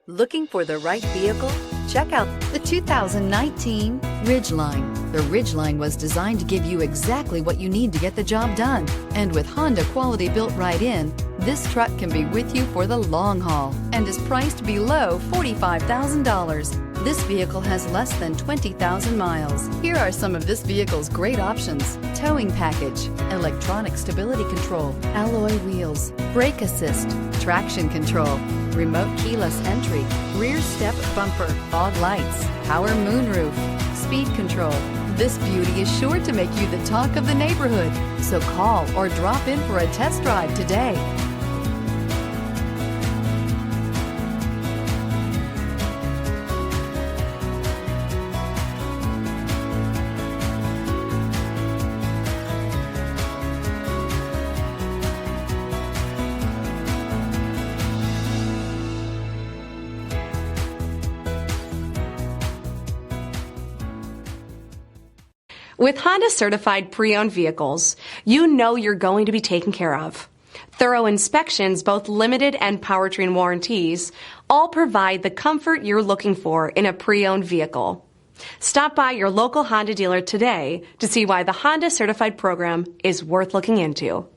Looking for the right vehicle? Check out the 2019 Ridgeline. The Ridgeline was designed to give you exactly what you need to get the job done. And with Honda quality built right in, this truck can be with you for the long haul and is priced below $45,000. This vehicle has less than 20,000 miles. Here are some of this vehicle's great options: towing package, electronic stability control, alloy wheels, brake assist, traction control, remote keyless entry, rear step bumper, fog lights, power moonroof, speed control. This beauty is sure to make you the talk of the neighborhood. So call or drop in for a test drive today. With Honda certified pre-owned vehicles, you know you're going to be taken care of. Thorough inspections, both limited and powertrain warranties, all provide the comfort you're looking for in a pre-owned vehicle. Stop by your local Honda dealer today to see why the Honda certified program is worth looking into.